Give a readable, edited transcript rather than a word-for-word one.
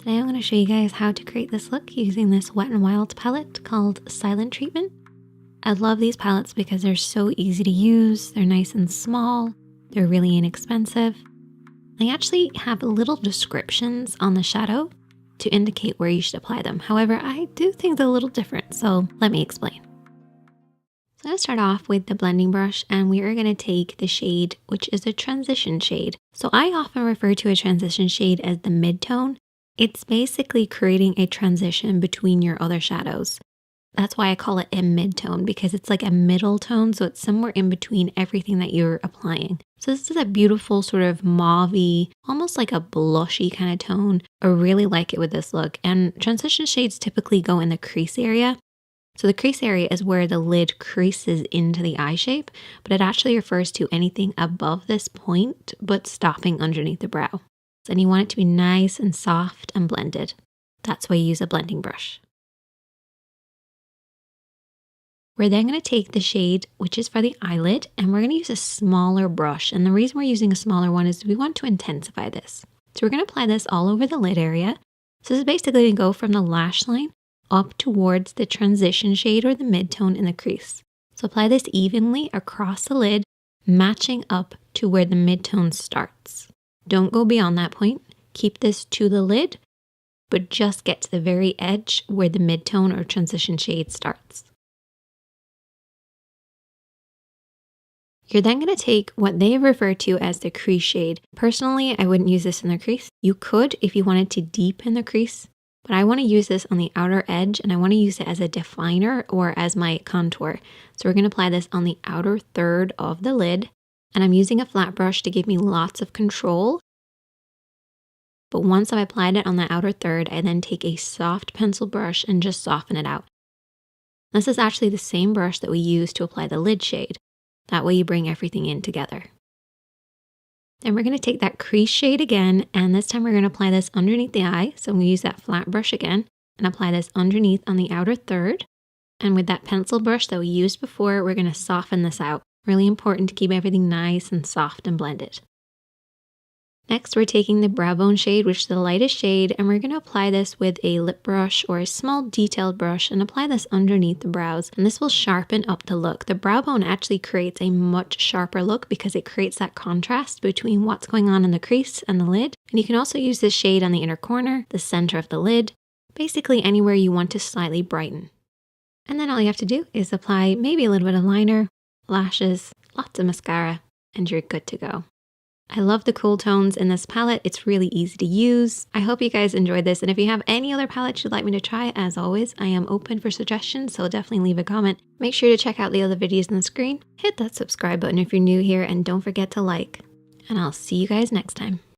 Today I'm going to show you guys how to create this look using this Wet n Wild palette called Silent Treatment. I love these palettes because they're so easy to use, they're nice and small, they're really inexpensive. They actually have little descriptions on the shadow to indicate where you should apply them. However, I do think they're a little different, so let me explain. So I'm going to start off with the blending brush, and we are going to take the shade, which is a transition shade. So I often refer to a transition shade as the mid-tone. It's basically creating a transition between your other shadows. That's why I call it a mid-tone, because it's like a middle tone, so it's somewhere in between everything that you're applying. So this is a beautiful sort of mauve-y, almost like a blushy kind of tone. I really like it with this look. And transition shades typically go in the crease area. So the crease area is where the lid creases into the eye shape, but it actually refers to anything above this point, but stopping underneath the brow. And you want it to be nice and soft and blended. That's why you use a blending brush. We're then going to take the shade, which is for the eyelid, and we're going to use a smaller brush. And the reason we're using a smaller one is we want to intensify this. So we're going to apply this all over the lid area. So this is basically going to go from the lash line up towards the transition shade or the mid-tone in the crease. So apply this evenly across the lid, matching up to where the mid-tone starts. Don't go beyond that point. Keep this to the lid, but just get to the very edge where the mid-tone or transition shade starts. You're then going to take what they refer to as the crease shade. Personally, I wouldn't use this in the crease. You could if you wanted to deepen the crease, but I want to use this on the outer edge, and I want to use it as a definer or as my contour. So we're going to apply this on the outer third of the lid. And I'm using a flat brush to give me lots of control. But once I've applied it on the outer third, I then take a soft pencil brush and just soften it out. This is actually the same brush that we use to apply the lid shade. That way you bring everything in together. Then we're going to take that crease shade again, and this time we're going to apply this underneath the eye. So I'm going to use that flat brush again and apply this underneath on the outer third. And with that pencil brush that we used before, we're going to soften this out. Really important to keep everything nice and soft and blended. Next, we're taking the brow bone shade, which is the lightest shade, and we're going to apply this with a lip brush or a small detailed brush and apply this underneath the brows. And this will sharpen up the look. The brow bone actually creates a much sharper look because it creates that contrast between what's going on in the crease and the lid. And you can also use this shade on the inner corner, the center of the lid, basically anywhere you want to slightly brighten. And then all you have to do is apply maybe a little bit of liner, lashes, lots of mascara, and you're good to go. I love the cool tones in this palette. It's really easy to use. I hope you guys enjoyed this, and if you have any other palettes you'd like me to try, as always, I am open for suggestions, so definitely leave a comment. Make sure to check out the other videos on the screen. Hit that subscribe button if you're new here, and don't forget to like. And I'll see you guys next time.